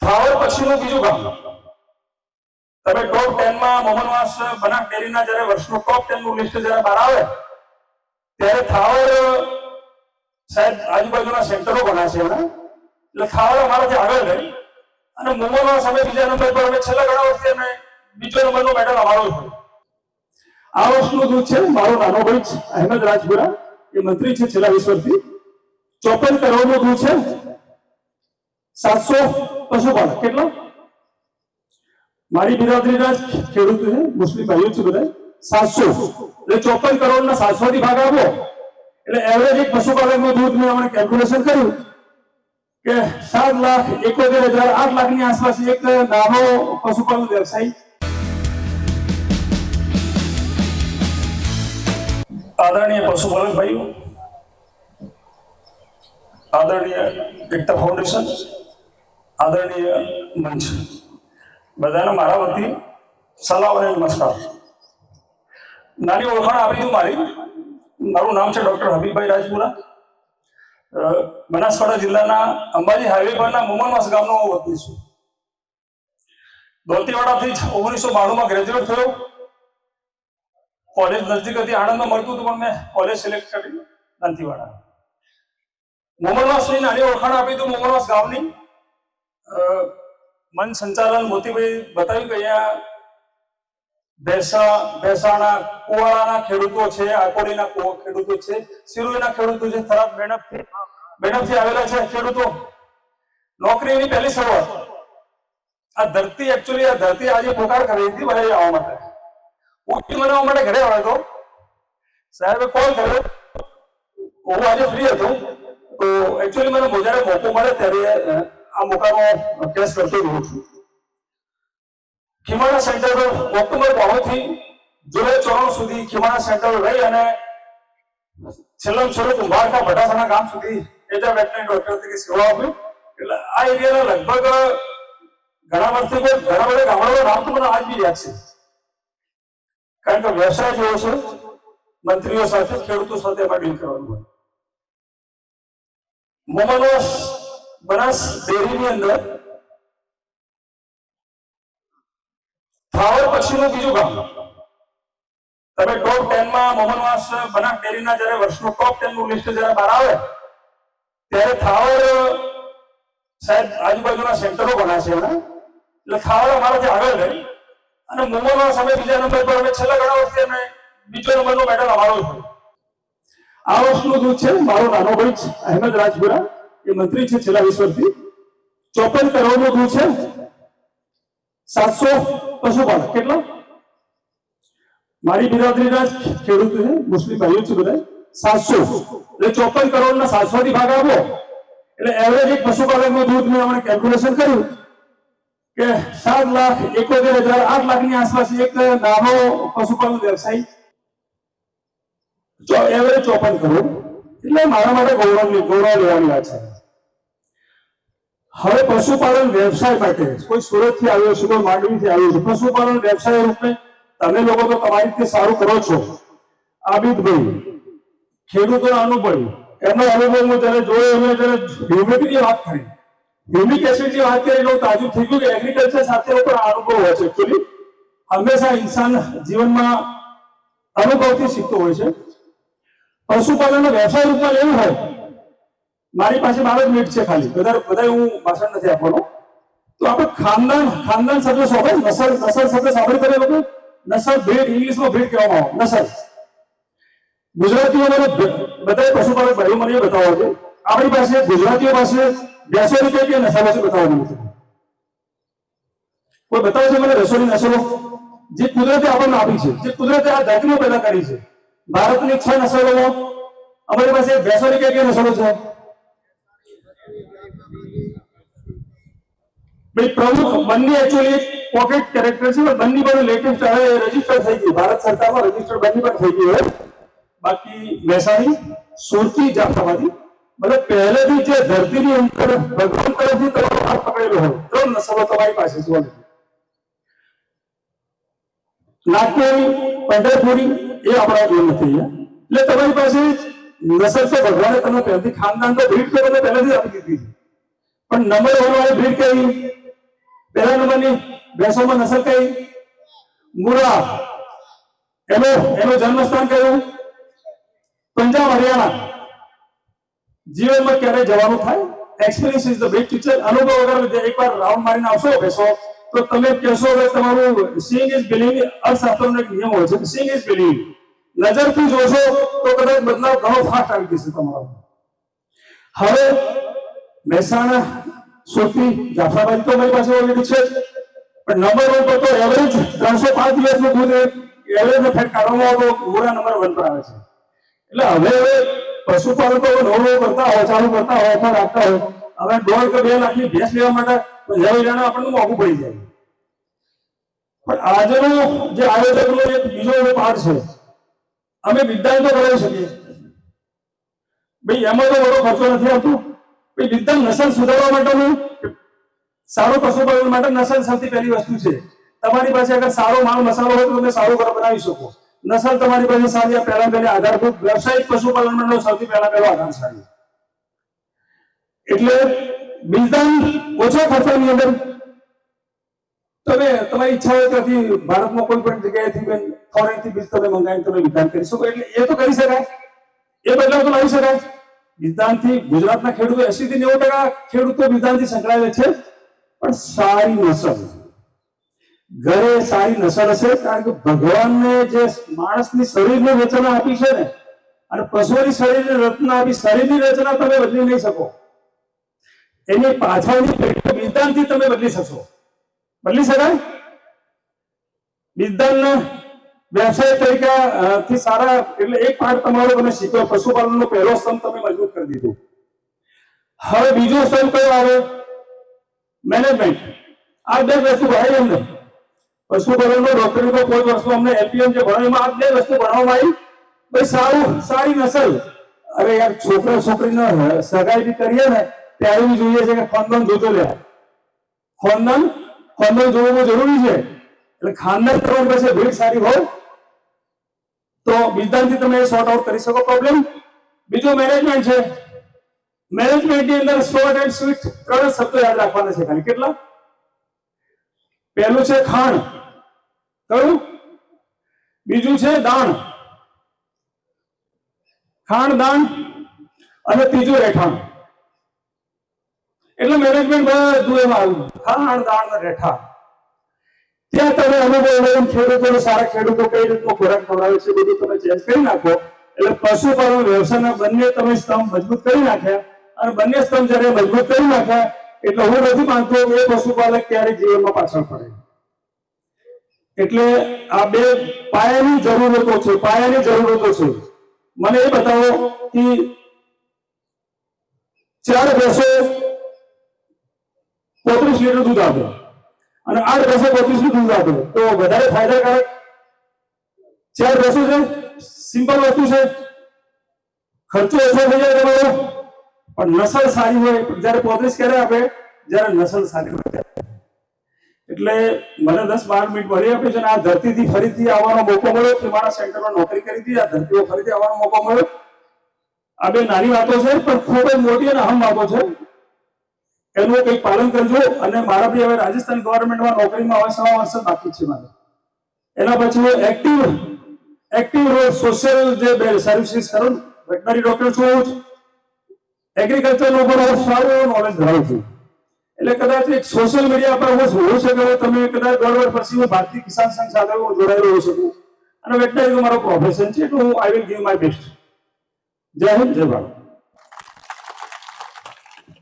થાવર પછીનું બીજું ગામ. તમે ટોપ 10 માં મોહનવાસ બનાસ ડેરીના જ્યારે વર્ષનું ટોપ 10 નું લિસ્ટ જ્યારે બહાર આવે ત્યારે થાવર સાહેબ આજુબાજુના સેન્ટરો બના છે એના, એટલે થાવર અમારાથી આગળ રહી અને મોહનવાસ અમે બીજા નંબર પર, અમે છેલ્લા ઘણા વર્ષથી અમે બીજો નંબરનો મેડલ અમારો જ હોય. આ વર્ષનું દૂધ છે મારો નાનો ભાઈ અહેમદ રાજપુરા, એ મંત્રી છે છેલ્લા 20 વર્ષથી. 54 કરોડનું દૂધ છે, 700 પશુપાલક. કેટલા? મારી બિરાદરીના ખેડૂત છે, મુસ્લિમ ભાઈઓ છે બધા, 700. એટલે 54 કરોડના 700 થી ભાગ આપો એટલે એવરેજ એક પશુપાલકનું દૂધ મેં હમણાં કેલ્ક્યુલેશન કર્યું કે 7,71,000 8 લાખની આસપાસ એક નાનો પશુપાલન વ્યવસાય. આદરણીય પશુપાલક ભાઈઓ, આદરણીય એકતા ફાઉન્ડેશન, આદરણીય મંચ, બધાને મારા વતી સલામ અને નમસ્કાર. નાની ઓળખાણ આપી દઉં મારી. મારું નામ છે ડોક્ટર હબીબભાઈ રાજપુરા. બનાસકાંઠા જિલ્લાના અંબાજી હાઈવે પરના મોમનવાસ ગામનો હું વતની છું. દોલતીવાડાથી 1992 ગ્રેજ્યુએટ થયો. કોલેજ નજદીક હતી, આણંદમાં મળતું હતું, પણ મેં કોલેજ સિલેક્ટ કરી દંતીવાડા. મોમનવાસની નાની ઓળખાણ આપી દઉં મોમનવાસ ગામની. મન સંચાલન મોતીભાઈ બતાવ્યું કે અહીંયા ભેસાણા કુવાડાના ખેડૂતો છે, આકોડીના ખેડૂતો છે, સિરોઈના ખેડૂતો છે, થરાદ બેણપથી આવેલા છે ખેડૂતો. નોકરીની પહેલી શરૂઆત આ ધરતી, એકચ્યુઅલી આ ધરતી આજે પોકાર કરી હતી મને આવવા માટે. ઉઠી મને આવવા માટે ઘરે આવ્યો તો સાહેબે કોલ કર્યો. હું આજે ફ્રી હતો તો એકચ્યુઅલી મને જ્યારે મોકો મળે ત્યારે આ મોકાનો કેસ કરતો રહું છું. ખીમાણા સેન્ટર ઓક્ટોબર 9 થી જુલાઈ 94 સુધી ખીમાણા સેન્ટર રહી અને છેલ્લા કુંભારકા ભટાસાના ગામ સુધી એજા વેટનરી ડોક્ટર તરીકે સેવા આપી. એટલે આ એરિયાના લગભગ ઘણા વર્ષથી ઘણા બધા ગામડાઓના નામ તો મને આજ બી યાદ છે, કારણ કે વ્યવસાય જેવો છે, મંત્રીઓ સાથે ખેડૂતો સાથે એમાં ડીલ કરવાનું હોય. મોમનવાસ બનાસ ડેરીની અંદર થાવર પછીનું બીજું ગામ. તમે ટોપ 10 માં મોહનવાસ બનાસ ડેરીના જ્યારે વર્ષનું ટોપ 10 નું લિસ્ટ જ્યારે બહાર આવે ત્યારે થાવર સાહેબ આજુબાજુના સેન્ટરો બના છે એના, એટલે થાવર અમારાથી આગળ રહી અને મોમનવાસ અમે બીજા નંબર પર, અમે છેલ્લા ઘણા વર્ષથી અમે બીજો નંબરનો મેડલ અમારો જ હોય. આ વર્ષનું દૂધ છે મારો નાનો ભાઈ અહેમદ રાજપુરા, એ મંત્રી છે છેલ્લા 20 વર્ષથી. 54 કરોડનું દૂધ છે, 700 પશુપાલક. કેટલા? મારી બિરાદરીના ખેડૂત છે, મુસ્લિમ ભાઈઓ છે બધા, 700. એટલે 54 કરોડના 700 થી ભાગ આપો એટલે એવરેજ એક પશુપાલકનું દૂધ મેં હમણાં કેલ્ક્યુલેશન કર્યું કે 7,71,000 8 લાખની આસપાસ એક નાનો પશુપાલન વ્યવસાય. એવરેજ 54 કરોડ એટલે મારા માટે ગૌરવ લેવાની વાત છે. હવે પશુપાલન વ્યવસાય માટે કોઈ સુરતથી આવ્યો છે, કોઈ માંડવીથી આવ્યો છે, પશુપાલન વ્યવસાય રૂપે તમે લોકો તો તમારી રીતે સારું કરો છો. આબિદભાઈ ખેડૂતોના અનુભવ, એમનો અનુભવ હું જ્યારે જોયો, એમને જ્યારે હ્યુમિડિટીની વાત કરી, હ્યુમિક એસિડની વાત કરી એટલે તાજું થઈ ગયું કે એગ્રીકલ્ચર સાથે પણ અનુભવ હોય છે. એકચ્યુઅલી હંમેશા ઇન્સાન જીવનમાં અનુભવથી શીખતો હોય છે. પશુપાલનનો વ્યવસાય રૂપમાં લેવું હોય, મારી પાસે 12 મિનિટ છે ખાલી, બધા હું ભાષણ નથી આપવાનો. તો આપણે ખાનદાન શબ્દ સાંભળે, નસલ શબ્દ સાંભળી કરે લોકો. નસલ ભેડ, ઇંગ્લિશમાં ભેડ કહેવામાં આવે, નસલ. ગુજરાતીઓ બધા પશુપાલક ભાઈઓ મને બતાવો છે, આપણી પાસે ગુજરાતીઓ પાસે ભેંસોની કઈ નસલો છે બતાવવાનું નથી. કોઈ બતાવે છે મને રસોની નસલો જે કુદરતે આપણને આપી છે, જે કુદરતે આ ધરતીમાં પેદા કરી છે. ભારતની 6 નસલોમાં અમારી પાસે ભેંસોની કઈ નસલો છે? ભાઈ પ્રમુખ બંને એકચ્યુઅલી પોકેટ કેરેક્ટર છે, બંને પણ લેટેસ્ટ હવે રજીસ્ટર થઈ ગઈ, ભારત સરકારમાં રજીસ્ટર બંને પણ થઈ ગઈ હોય. બાકી મહેસાણી, સુરતી, જાફરાબાદી, મતલબ પહેલેથી જે ધરતીની અંદર ભગવાન તરફથી તમારો હાથ પકડેલો હોય 3 નસલો તમારી પાસે છે. નાગપુરી, પંઢરપુરી એ આપણા જોઈ નથી. એટલે તમારી પાસે નસલ તો ભગવાને તમને પહેલેથી, ખાનદાન તો ભીડ તો તમને પહેલેથી આપી દીધી છે, પણ નંબર 1 વાળી ભીડ કઈ? પહેલા નંબરની ભેંસોમાં નસલ કઈ? મુરા. એનું જન્મસ્થાન કયું? પંજાબ, હરિયાણા. જીવનમાં ક્યારે જવાનું થાય? Experience is the best teacher. અનુભવ વગર એકવાર રાઉન્ડ મારીને આવશો બેસો તો તમે કહેશો કે તમારું સીઇંગ ઇઝ બિલીવિંગ. અર્થશાસ્ત્રનો એક નિયમ હોય છે, સીઇંગ ઇઝ બિલીવિંગ. નજરથી જોશો તો કદાચ બદલાવ ઘણો ફાસ્ટ આવી જશે તમારો. હવે મહેસાણા, સુરતી, જાફરાબાદ તો મારી પાસે ઓલરેડી છે, પણ નંબર 1 પર તો એવરેજ 305 દિવસનું દૂધ એવરેજ ફેટ કાઢવામાં આવે તો મોરા નંબર 1 પર આવે છે. એટલે હવે પશુપાલકો નવું કરતા હોય, ચાલુ કરતા હોય અથવા રાખતા હોય, હવે 1.5 કે 2 લાખની ભેંસ લેવા માટે 50 આપણને મોંઘું પડી જાય. પણ આજનો જે આયોજકનો એક બીજો પાઠ છે, અમે વિદ્યાન તો કરાવી શકીએ ભાઈ, એમાં તો બડો ખર્ચો નથી આવતો. ભાઈ વિદ્યાન નસલ સુધારવા માટેનું સારું પશુપાલન માટે નસલ સૌથી પહેલી વસ્તુ છે. તમારી પાસે અગર સારો માલ મસાલો હોય તો તમે સારું ઘર બનાવી શકો. નસલ તમારી પાસે સારી, પહેલા પહેલા આધારભૂત વ્યવસાયિક પશુપાલનનો સૌથી પહેલો આધાર સારી. એટલે બીજદાન ઓછા ખર્ચાની અંદર તમે તમારી ઈચ્છા હોય ત્યાંથી ભારતમાં કોઈ પણ જગ્યાએથી ફોરેનથી બીજ તમે મંગાવીને તમે વિધાન કરી શકો. એટલે એ તો કરી શકાય, એ બદલાવ તો લાવી શકાય. વિધાનથી ગુજરાતના ખેડૂતો 80 થી 90% ખેડૂતો વિધાનથી સંકળાયેલા છે, પણ સારી નસલ, ઘરે સારી નસલ હશે. કારણ કે ભગવાનને જે માણસની શરીરની રચના આપી છે ને, અને પશુની શરીરની રચના આપી, શરીરની રચના તમે બદલી નહીં શકો. એની પાછળની વિધાનથી તમે બદલી શકશો. બદલી શકાય. વિધાનના વ્યવસાય તરીકે થી સારા એટલે એક પાઠ તમારો તમે શીખો. પશુપાલનનો પહેલો સ્તંભ તમે મજબૂત કરી દીધું. હવે બીજો સ્તંભ કયો આવે? મેનેજમેન્ટ. આ બે વસ્તુ ભણાવી અમને પશુપાલનનો ડોક્ટરીનો કોઈ વસ્તુ અમને એલપીએમ જે ભણાવી એમાં આ બે વસ્તુ ભણવામાં આવી. ભાઈ સારી નસલ. અરે યાર, છોકરા છોકરીને સગાઈ બી કરીએ ને ત્યારે બી જોઈએ છે કે ખાનદાન જોતો લે. ખાનદાન જોવું બહુ જરૂરી છે. એટલે ખાનદાન તમારી પાસે ભીડ સારી હોય તો વિધાનથી તમે સોર્ટ આઉટ કરી શકો પ્રોબ્લેમ. બીજું મેનેજમેન્ટ છે. મેનેજમેન્ટની અંદર શોર્ટ એન્ડ સ્વીટ 3 શબ્દો યાદ રાખવાના છે ખાલી. કેટલા? પહેલું છે ખાણ. કયું? બીજું છે દાણ. ખાણ, દાણ, અને ત્રીજું રહેઠાણ. એટલે મેનેજમેન્ટ બધું એમાં આવ્યું. ખાણ, દાણ અને રહેઠાણ. ત્યાં તમે અનુભવ લઈને ખેડૂતોને, સારા ખેડૂતો કઈ રીતનો ખોરાક ખવડાવે છે બધું તમે ચેન્જ કરી નાખો. એટલે પશુપાલન વ્યવસાયના બંને તમે સ્તંભ મજબૂત કરી નાખ્યા. અને બંને સ્તંભ જ્યારે મજબૂત કરી નાખ્યા એટલે હું નથી માનતો એ પશુપાલક ક્યારેય જીવનમાં પાછળ પડે. એટલે આ બે પાયાની જરૂરતો છે. પાયાની જરૂરતો છે. મને એ બતાવો કે 4 ભેંસો 35 લીટર દૂધ આપે અને 8 ભેંસો 35 લીટર દૂધ આપે તો વધારે ફાયદાકારક 4 ભેંસો છે. સિમ્પલ વસ્તુ છે. ખર્ચો ઓછો થઈ જાય તમારો, પણ નસલ સારી હોય. જ્યારે 35 ક્યારે આપે? જ્યારે નસલ સારી હોય. એટલે મને 10-12 મિનિટ મળી આપી છે. આ ધરતીથી ફરીથી આવવાનો મોકો મળ્યો કે મારા સેન્ટરમાં નોકરી કરી હતી. આ ધરતીઓ ફરીથી આવવાનો મોકો મળ્યો. આ બે નાની વાતો છે, પણ ખૂબ જ મોટી અને અહમ વાતો છે. એનું કંઈક પાલન કરજો. અને મારા બી હવે રાજસ્થાન ગવર્મેન્ટમાં નોકરીમાં હવે 6 વર્ષ બાકી છે મારે. એના પછી હું એક્ટિવ સોશિયલ જે સર્વિસીસ કરું, વેટનરી ડોક્ટર છું, એગ્રીકલ્ચરનો પણ સારું નોલેજ ધરાવું છું. એટલે કદાચ એક સોશિયલ મીડિયા પર હું હોઈ શકે તમે કદાચ 1.5 વર્ષ પછી હું ભારતીય કિસાન સંઘ સાથે જોડાયેલો હોઈ શકું. અને વેટનરી મારો પ્રોફેશન છે, એટલે હું I will give my best. જય હિન્દ, જય ભારત.